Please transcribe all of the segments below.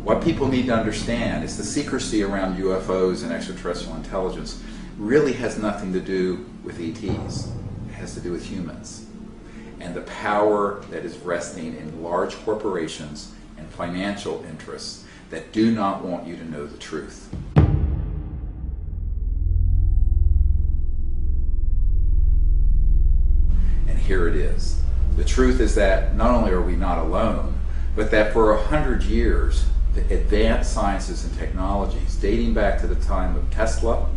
What people need to understand is the secrecy around UFOs and extraterrestrial intelligence really has nothing to do with ETs. It has to do with humans and the power that is resting in large corporations and financial interests that do not want you to know the truth. And here it is. The truth is that not only are we not alone, but that for 100 years, the advanced sciences and technologies dating back to the time of Tesla,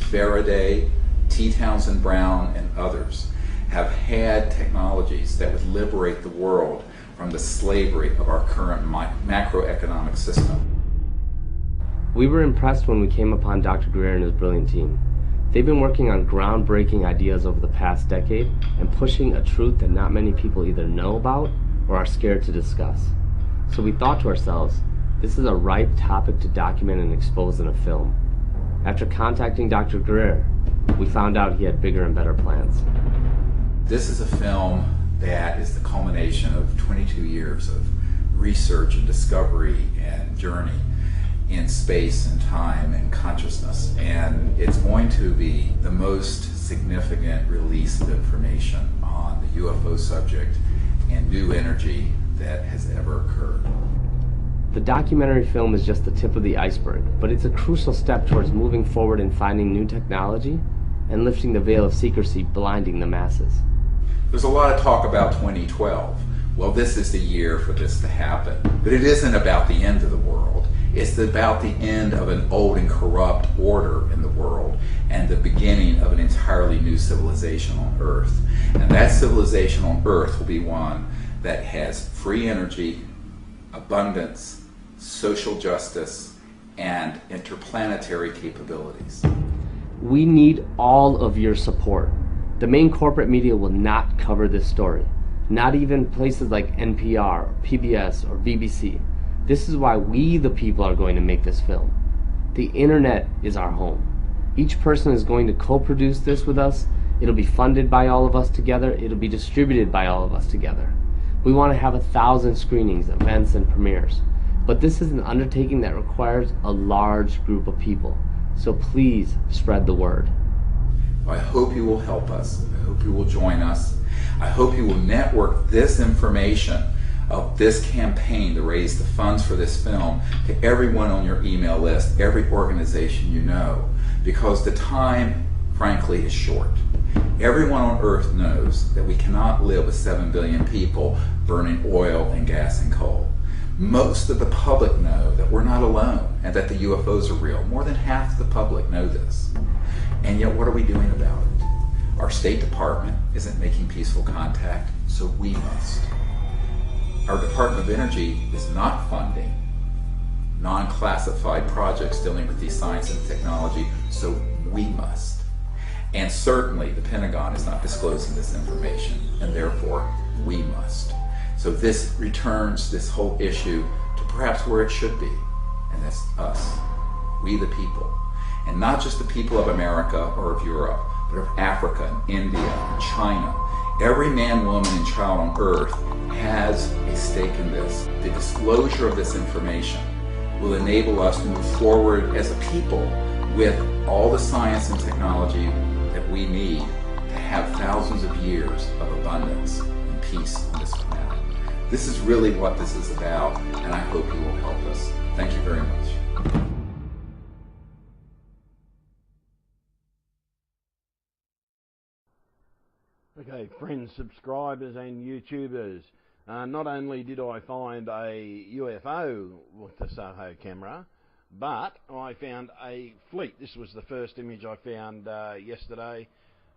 Faraday, T. Townsend Brown, and others have had technologies that would liberate the world from the slavery of our current macroeconomic system. We were impressed when we came upon Dr. Greer and his brilliant team. They've been working on groundbreaking ideas over the past decade and pushing a truth that not many people either know about or are scared to discuss. So we thought to ourselves, this is a ripe topic to document and expose in a film. After contacting Dr. Greer, we found out he had bigger and better plans. This is a film that is the culmination of 22 years of research and discovery and journey in space and time and consciousness. And it's going to be the most significant release of information on the UFO subject and new energy that has ever occurred. The documentary film is just the tip of the iceberg, but it's a crucial step towards moving forward in finding new technology and lifting the veil of secrecy blinding the masses. There's a lot of talk about 2012. Well, this is the year for this to happen. But it isn't about the end of the world. It's about the end of an old and corrupt order in the world and the beginning of an entirely new civilization on Earth. And that civilization on Earth will be one that has free energy, abundance, social justice, and interplanetary capabilities. We need all of your support. The main corporate media will not cover this story. Not even places like NPR, or PBS, or BBC. This is why we, the people, are going to make this film. The internet is our home. Each person is going to co-produce this with us. It'll be funded by all of us together. It'll be distributed by all of us together. We want to have 1,000 screenings, events, and premieres. But this is an undertaking that requires a large group of people. So please spread the word. I hope you will help us. I hope you will join us. I hope you will network this information of this campaign to raise the funds for this film to everyone on your email list, every organization you know, because the time, frankly, is short. Everyone on Earth knows that we cannot live with 7 billion people burning oil and gas and coal. Most of the public know that we're not alone and that the UFOs are real. More than half the public know this. And yet, what are we doing about it? Our State Department isn't making peaceful contact, so we must. Our Department of Energy is not funding non-classified projects dealing with these science and technology, so we must. And certainly, the Pentagon is not disclosing this information, and therefore, we must. So this returns this whole issue to perhaps where it should be, and that's us, we the people. And not just the people of America or of Europe, but of Africa and India and China. Every man, woman, and child on Earth has a stake in this. The disclosure of this information will enable us to move forward as a people with all the science and technology that we need to have thousands of years of abundance and peace on this planet. This is really what this is about, and I hope you will help us. Thank you very much. Okay, friends, subscribers and YouTubers, not only did I find a UFO with the Soho camera, but I found a fleet. This was the first image I found yesterday,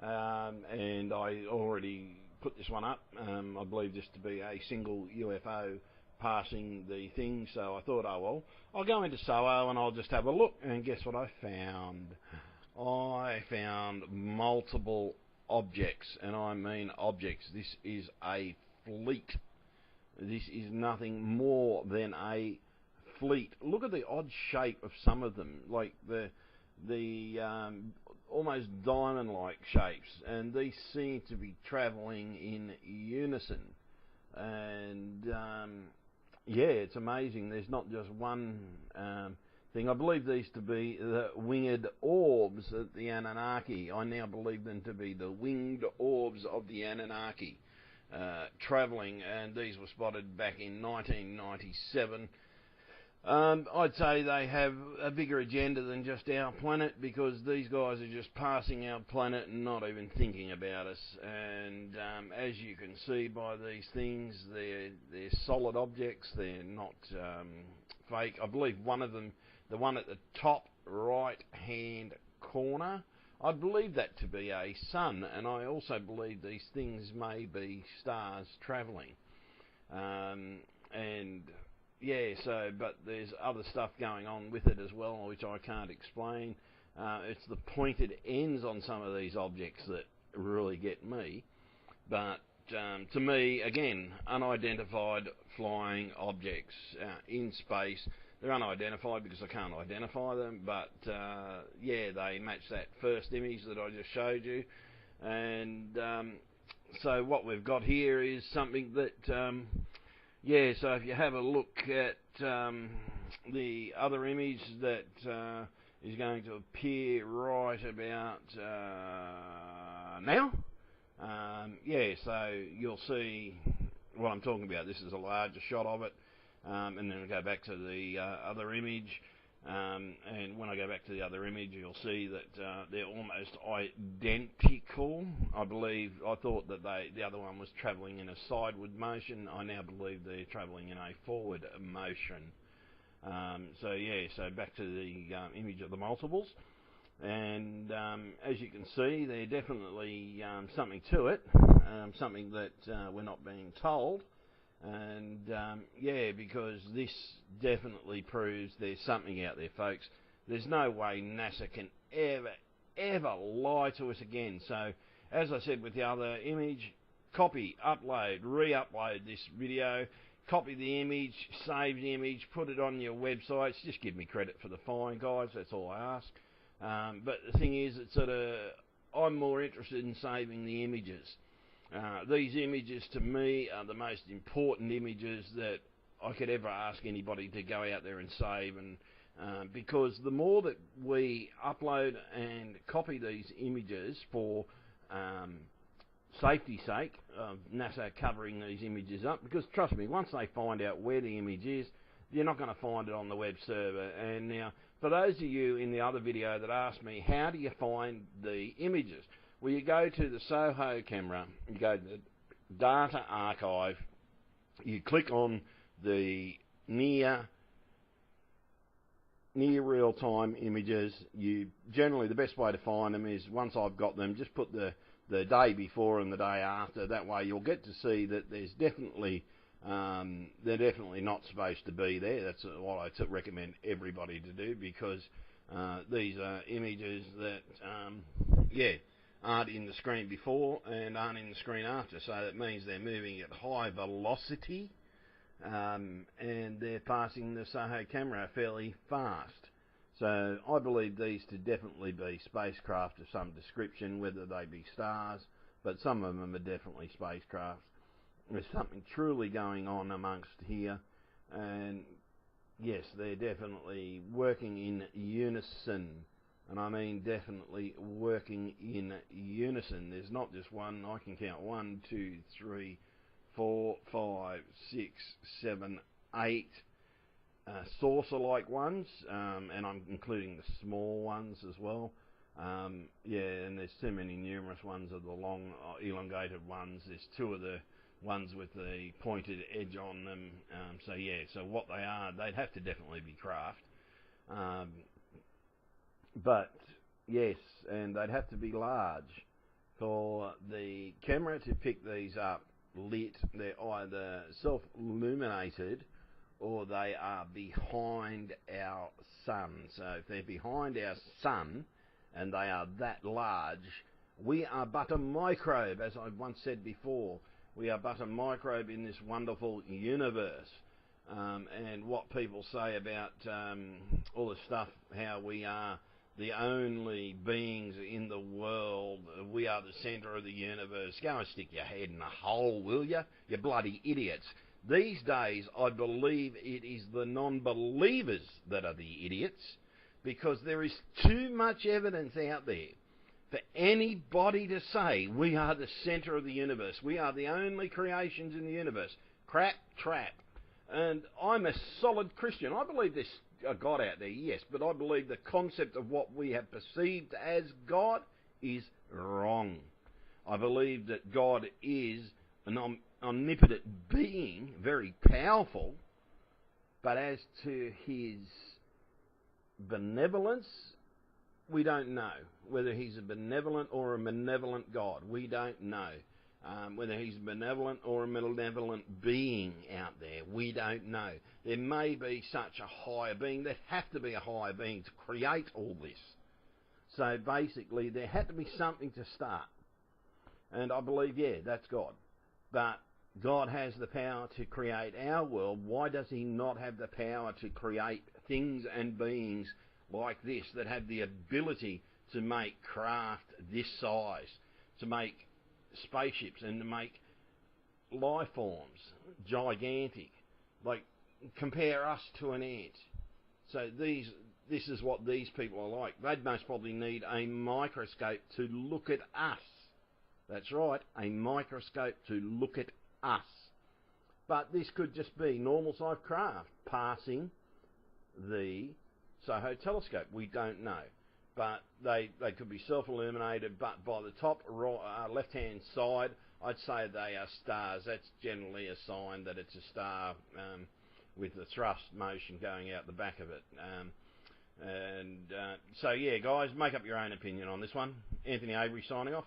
and I already put this one up. I believe this to be a single UFO passing the thing, so I thought, oh well, I'll go into Soho and I'll just have a look, and guess what I found? I found multiple objects, and I mean objects. This is a fleet. This is nothing more than a fleet. Look at the odd shape of some of them, like the almost diamond-like shapes, and these seem to be travelling in unison. And yeah, it's amazing. There's not just one thing. I believe these to be the winged orbs of the Anunnaki. I now believe them to be the winged orbs of the Anunnaki travelling, and these were spotted back in 1997. I'd say they have a bigger agenda than just our planet, because these guys are just passing our planet and not even thinking about us. And as you can see by these things, they're solid objects. They're not fake. I believe one of them, the one at the top right hand corner, I believe that to be a sun, and I also believe these things may be stars travelling. And yeah, so, but there's other stuff going on with it as well, which I can't explain. It's the pointed ends on some of these objects that really get me. But to me, again, unidentified flying objects in space. They're unidentified because I can't identify them, but yeah, they match that first image that I just showed you. And so what we've got here is something that yeah, so if you have a look at the other image that is going to appear right about now, yeah, so you'll see what I'm talking about. This is a larger shot of it, and then we go back to the other image, and when I go back to the other image, you'll see that they're almost identical. I thought that the other one was travelling in a sideward motion. I now believe they're travelling in a forward motion. So yeah, so back to the image of the multiples, and as you can see, there's definitely something to it, something that we're not being told. And yeah, because this definitely proves there's something out there, folks. There's no way NASA can ever lie to us again. So, as I said with the other image, copy, upload, re-upload this video, copy the image, save the image, put it on your websites. Just give me credit for the find, guys. That's all I ask. But the thing is, it's I'm more interested in saving the images. These images to me are the most important images that I could ever ask anybody to go out there and save, and because the more that we upload and copy these images for safety's sake of NASA covering these images up, because trust me, once they find out where the image is, you're not going to find it on the web server. And now, for those of you in the other video that asked me, how do you find the images? Well, you go to the Soho camera, you go to the data archive, you click on the near real-time images. Generally, the best way to find them is, once I've got them, just put the day before and the day after. That way you'll get to see that there's definitely, they're definitely not supposed to be there. That's what I recommend everybody to do, because these are images that, yeah, aren't in the screen before and aren't in the screen after. So that means they're moving at high velocity, and they're passing the Soho camera fairly fast. So I believe these to definitely be spacecraft of some description, whether they be stars, but some of them are definitely spacecraft. There's something truly going on amongst here, and yes, they're definitely working in unison. And I mean definitely working in unison. There's not just one. I can count 1, 2, 3, 4, 5, 6, 7, 8 saucer-like ones, and I'm including the small ones as well. Yeah, and there's too many numerous ones of the long, elongated ones. There's 2 of the ones with the pointed edge on them. So yeah, so what they are, they'd have to definitely be craft. But yes, and they'd have to be large for the camera to pick these up lit. They're either self-illuminated or they are behind our sun. So if they're behind our sun and they are that large, we are but a microbe. As I've once said before, we are but a microbe in this wonderful universe. And what people say about all the stuff, how we are the only beings in the world, we are the centre of the universe. Go and stick your head in a hole, will you? You bloody idiots. These days, I believe it is the non-believers that are the idiots, because there is too much evidence out there for anybody to say we are the centre of the universe, we are the only creations in the universe. Crap, trap. And I'm a solid Christian. I believe there's a God out there, yes, but I believe the concept of what we have perceived as God is wrong. I believe that God is an omnipotent being, very powerful, but as to his benevolence, we don't know. Whether he's a benevolent or a malevolent God, we don't know. Whether he's a benevolent or a malevolent being out there, we don't know. There may be such a higher being. There have to be a higher being to create all this. So basically, there had to be something to start. And I believe, yeah, that's God. But God has the power to create our world. Why does he not have the power to create things and beings like this that have the ability to make craft this size, to make spaceships and to make life forms gigantic? Like, compare us to an ant. So this is what these people are like. They'd most probably need a microscope to look at us. That's right, a microscope to look at us. But this could just be normal-sized craft passing the Soho telescope. We don't know. But they could be self-illuminated, but by the top left-hand side, I'd say they are stars. That's generally a sign that it's a star with the thrust motion going out the back of it. So, yeah, guys, make up your own opinion on this one. Anthony Avery signing off.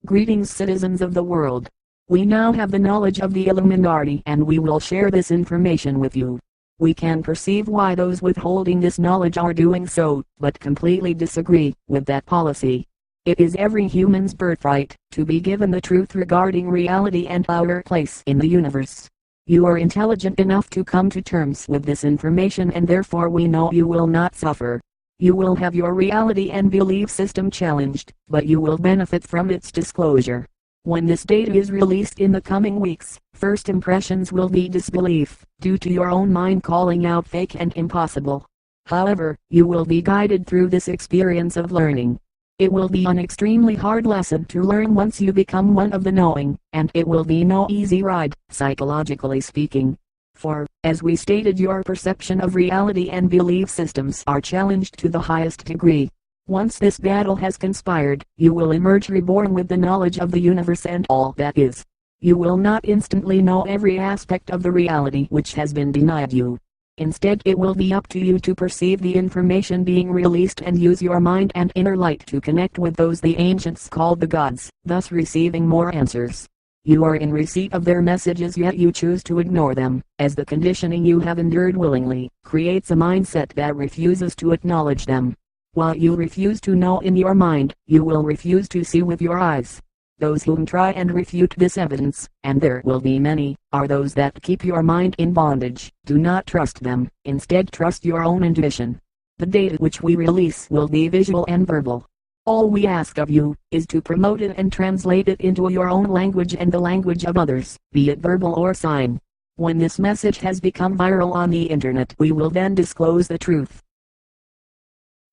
Greetings, citizens of the world. We now have the knowledge of the Illuminati, and we will share this information with you. We can perceive why those withholding this knowledge are doing so, but completely disagree with that policy. It is every human's birthright to be given the truth regarding reality and our place in the universe. You are intelligent enough to come to terms with this information, and therefore we know you will not suffer. You will have your reality and belief system challenged, but you will benefit from its disclosure. When this data is released in the coming weeks, first impressions will be disbelief, due to your own mind calling out fake and impossible. However, you will be guided through this experience of learning. It will be an extremely hard lesson to learn once you become one of the knowing, and it will be no easy ride, psychologically speaking. For, as we stated, your perception of reality and belief systems are challenged to the highest degree. Once this battle has conspired, you will emerge reborn with the knowledge of the universe and all that is. You will not instantly know every aspect of the reality which has been denied you. Instead, it will be up to you to perceive the information being released and use your mind and inner light to connect with those the ancients called the gods, thus receiving more answers. You are in receipt of their messages, yet you choose to ignore them, as the conditioning you have endured willingly creates a mindset that refuses to acknowledge them. While you refuse to know in your mind, you will refuse to see with your eyes. Those who try and refute this evidence, and there will be many, are those that keep your mind in bondage. Do not trust them, instead trust your own intuition. The data which we release will be visual and verbal. All we ask of you is to promote it and translate it into your own language and the language of others, be it verbal or sign. When this message has become viral on the internet, we will then disclose the truth.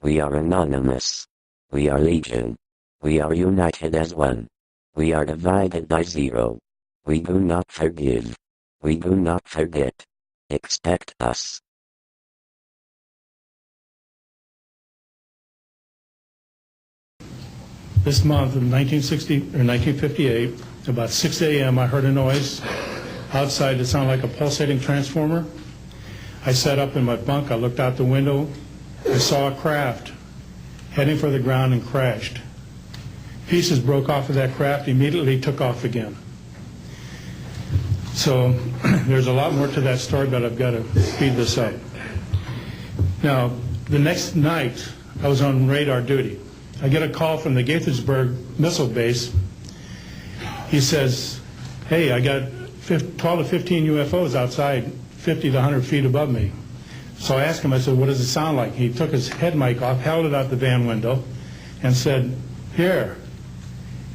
We are anonymous. We are legion. We are united as one. We are divided by zero. We do not forgive. We do not forget. Expect us. This month of 1958, about 6 a.m., I heard a noise outside that sounded like a pulsating transformer. I sat up in my bunk, I looked out the window, I saw a craft heading for the ground and crashed. Pieces broke off of that craft, immediately took off again. So there's a lot more to that story, but I've got to speed this up. Now, the next night, I was on radar duty. I get a call from the Gaithersburg missile base. He says, hey, I got 12 to 15 UFOs outside 50 to 100 feet above me. So I asked him, I said, what does it sound like? He took his head mic off, held it out the van window, and said, here.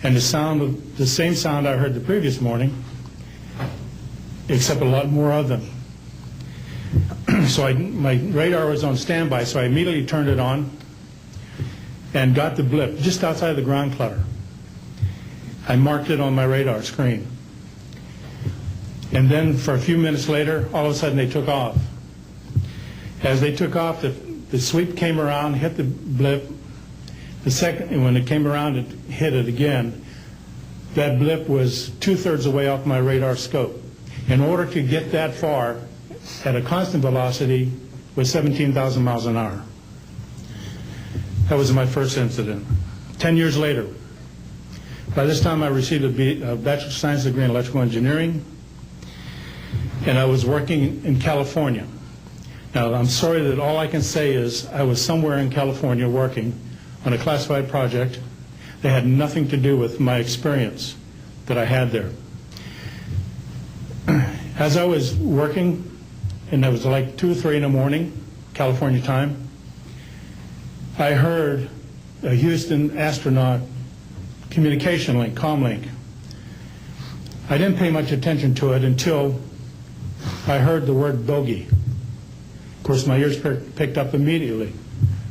And the same sound I heard the previous morning, except a lot more of them. So my radar was on standby, so I immediately turned it on and got the blip just outside the ground clutter. I marked it on my radar screen. And then for a few minutes later, all of a sudden they took off. As they took off, the sweep came around, hit the blip. The second, and when it came around, it hit it again. That blip was 2/3 away off my radar scope. In order to get that far at a constant velocity was 17,000 miles an hour. That was my first incident. 10 years later, by this time I received a Bachelor of Science degree in electrical engineering, and I was working in California. Now, I'm sorry that all I can say is I was somewhere in California working on a classified project that had nothing to do with my experience that I had there. As I was working, and it was like 2 or 3 in the morning, California time, I heard a Houston astronaut communication link, comlink. I didn't pay much attention to it until I heard the word bogey. Of course, my ears picked up immediately.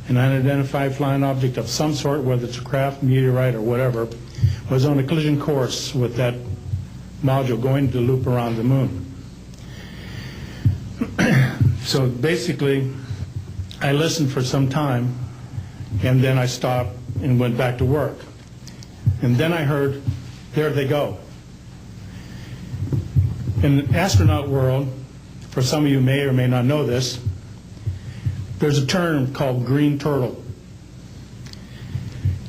An unidentified flying object of some sort, whether it's a craft, meteorite, or whatever, was on a collision course with that module going to loop around the moon. So basically, I listened for some time, and then I stopped and went back to work. And then I heard, there they go. In the astronaut world, for some of you may or may not know this, there's a term called green turtle.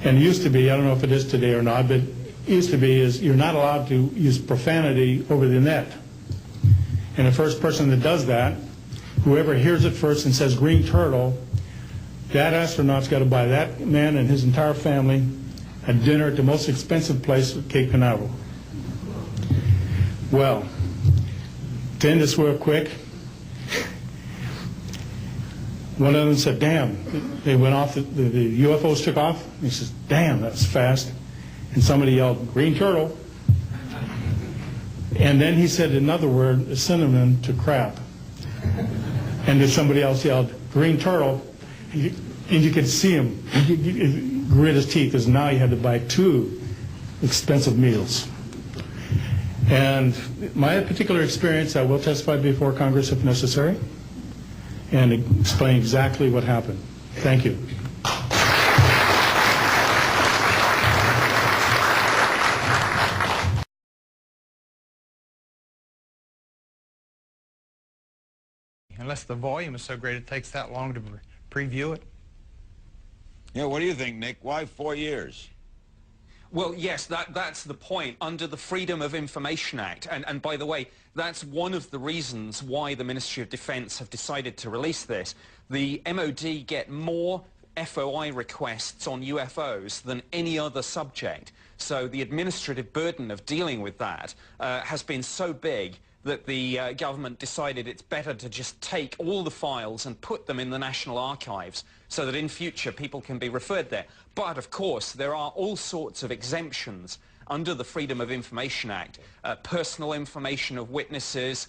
And it used to be, I don't know if it is today or not, but it used to be is you're not allowed to use profanity over the net. And the first person that does that, whoever hears it first and says green turtle, that astronaut's got to buy that man and his entire family a dinner at the most expensive place at Cape Canaveral. Well, to end this real quick, one of them said, damn, they went off, the UFOs took off. He says, damn, that was fast. And somebody yelled, green turtle. And then he said another word, a synonym to crap. And then somebody else yelled, green turtle. And you could see him grit his teeth, because now he had to buy 2 expensive meals. And my particular experience, I will testify before Congress if necessary, and explain exactly what happened. Thank you. Unless the volume is so great it takes that long to preview it. Yeah, what do you think, Nick? Why 4 years? Well, yes, that's the point. Under the Freedom of Information Act, and by the way, that's one of the reasons why the Ministry of Defense have decided to release this. The MOD get more FOI requests on UFOs than any other subject. So the administrative burden of dealing with that has been so big that the government decided it's better to just take all the files and put them in the National Archives so that in future people can be referred there. But of course there are all sorts of exemptions under the Freedom of Information Act, personal information of witnesses,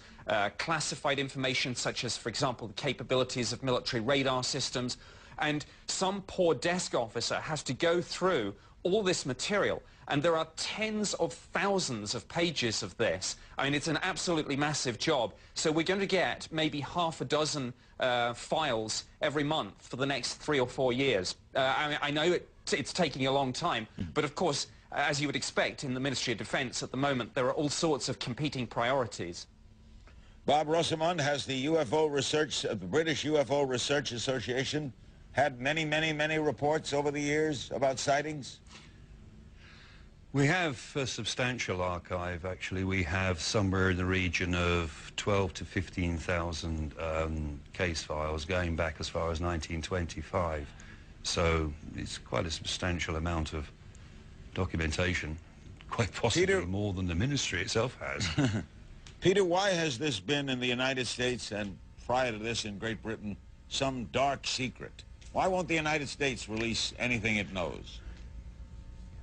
classified information such as, for example, the capabilities of military radar systems, and some poor desk officer has to go through all this material, and there are tens of thousands of pages of this. I mean, it's an absolutely massive job. So we're going to get maybe half a dozen files every month for the next 3 or 4 years. I know it's taking a long time, but of course, as you would expect in the Ministry of Defense at the moment, there are all sorts of competing priorities. Bob Rosamond, has the UFO research, the British UFO Research Association, had many, many, many reports over the years about sightings? We have a substantial archive, actually. We have somewhere in the region of 12 to 15,000 case files going back as far as 1925. So it's quite a substantial amount of documentation, quite possibly Peter, more than the ministry itself has. Peter, why has this been in the United States and prior to this in Great Britain some dark secret? Why won't the United States release anything it knows?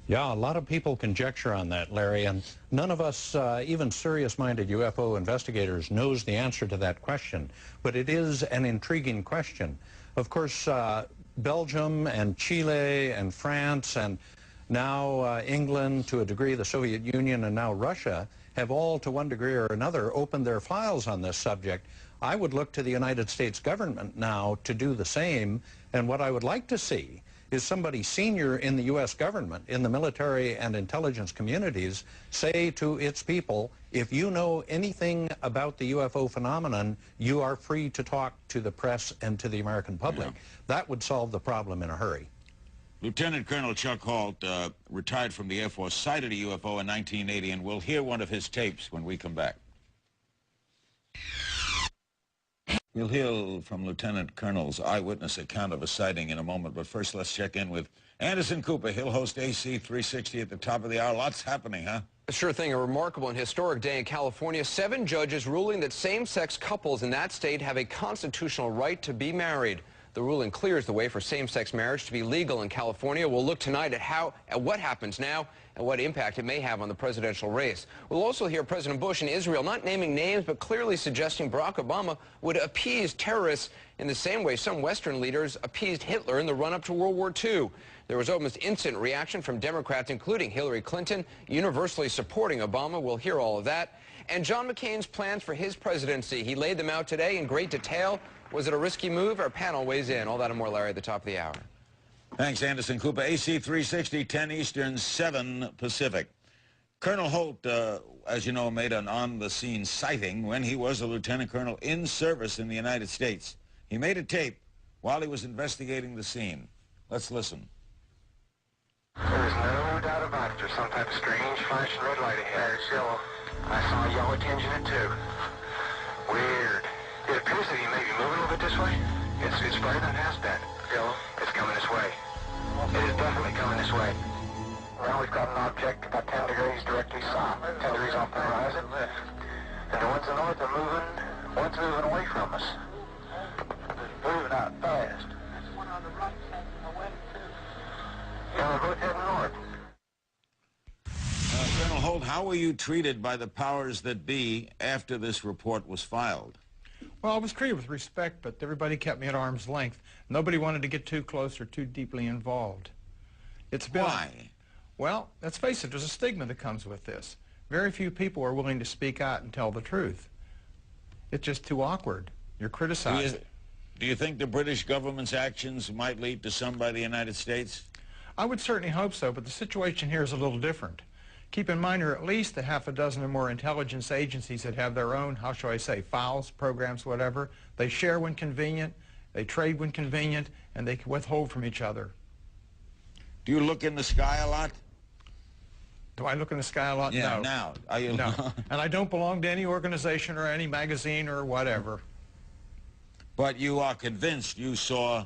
Yeah, a lot of people conjecture on that, Larry, and none of us, even serious-minded UFO investigators, knows the answer to that question. But it is an intriguing question. Of course, Belgium and Chile and France and now England, to a degree the Soviet Union, and now Russia have all, to one degree or another, opened their files on this subject. I would look to the United States government now to do the same, and what I would like to see is somebody senior in the U.S. government, in the military and intelligence communities, say to its people, if you know anything about the UFO phenomenon, you are free to talk to the press and to the American public. Yeah. That would solve the problem in a hurry. Lieutenant Colonel Chuck Holt, retired from the Air Force, sighted a UFO in 1980, and we'll hear one of his tapes when we come back. We'll hear from Lieutenant Colonel's eyewitness account of a sighting in a moment, but first let's check in with Anderson Cooper. He'll host AC 360 at the top of the hour. Lots happening, huh? Sure thing. A remarkable and historic day in California. 7 judges ruling that same-sex couples in that state have a constitutional right to be married. The ruling clears the way for same-sex marriage to be legal in California. We'll look tonight at what happens now and what impact it may have on the presidential race. We'll also hear President Bush in Israel not naming names but clearly suggesting Barack Obama would appease terrorists in the same way some Western leaders appeased Hitler in the run-up to World War II. There was almost instant reaction from Democrats, including Hillary Clinton, universally supporting Obama. We'll hear all of that. And John McCain's plans for his presidency. He laid them out today in great detail. Was it a risky move? Our panel weighs in. All that and more, Larry, at the top of the hour. Thanks, Anderson Cooper. AC 360, 10 Eastern, 7 Pacific. Colonel Holt, as you know, made an on-the-scene sighting when he was a lieutenant colonel in service in the United States. He made a tape while he was investigating the scene. Let's listen. There's no doubt about it. There's some type of strange flashing red light ahead. It's yellow. I saw a yellow tinge in it, too. Weird. It appears that he may be moving a little bit this way. It's brighter than it has been. Yellow. It's coming this way. It is definitely coming this way. Well, we've got an object about 10 degrees directly south, 10 degrees off the horizon. And the ones in the north are moving, one's moving away from us. It's moving out fast. There's one on the right side of the wind, too. Yeah, we're both heading north. Colonel Holt, how were you treated by the powers that be after this report was filed? Well, I was treated with respect, but everybody kept me at arm's length. Nobody wanted to get too close or too deeply involved. It's been, why? Well, let's face it, there's a stigma that comes with this. Very few people are willing to speak out and tell the truth. It's just too awkward. You're criticized. Do you think the British government's actions might lead to some by the United States? I would certainly hope so, but the situation here is a little different. Keep in mind there are at least a half a dozen or more intelligence agencies that have their own, how shall I say, files, programs, whatever. They share when convenient, they trade when convenient, and they can withhold from each other. Do you look in the sky a lot? Do I look in the sky a lot? Yeah, no. now. Are you? No. And I don't belong to any organization or any magazine or whatever. But you are convinced you saw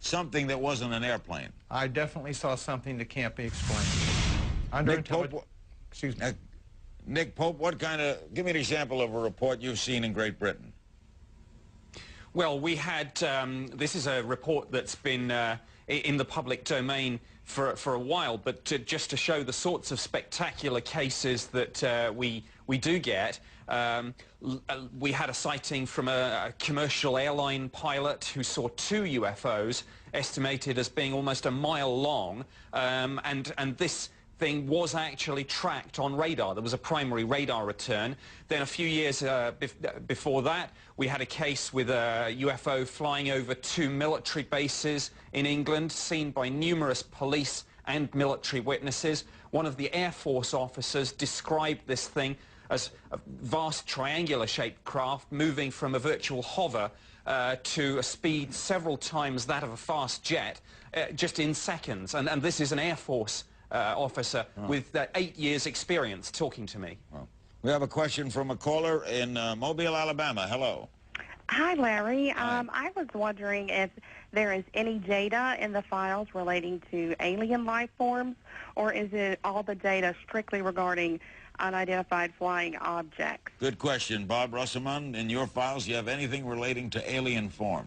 something that wasn't an airplane? I definitely saw something that can't be explained. Nick Pope, excuse me. Nick Pope, give me an example of a report you've seen in Great Britain. Well, we had, this is a report that's been in the public domain for a while, but just to show the sorts of spectacular cases that we do get, we had a sighting from a commercial airline pilot who saw 2 UFOs, estimated as being almost a mile long, and this thing was actually tracked on radar. There was a primary radar return. Then a few years before that, we had a case with a UFO flying over 2 military bases in England, seen by numerous police and military witnesses. One of the Air Force officers described this thing as a vast triangular-shaped craft moving from a virtual hover to a speed several times that of a fast jet, just in seconds. And this is an Air Force officer with 8 years' experience talking to me. We have a question from a caller in Mobile, Alabama. Hello. Hi, Larry. I was wondering if there is any data in the files relating to alien life forms, or is it all the data strictly regarding unidentified flying objects? Good question. Bob Russelman, in your files, do you have anything relating to alien form?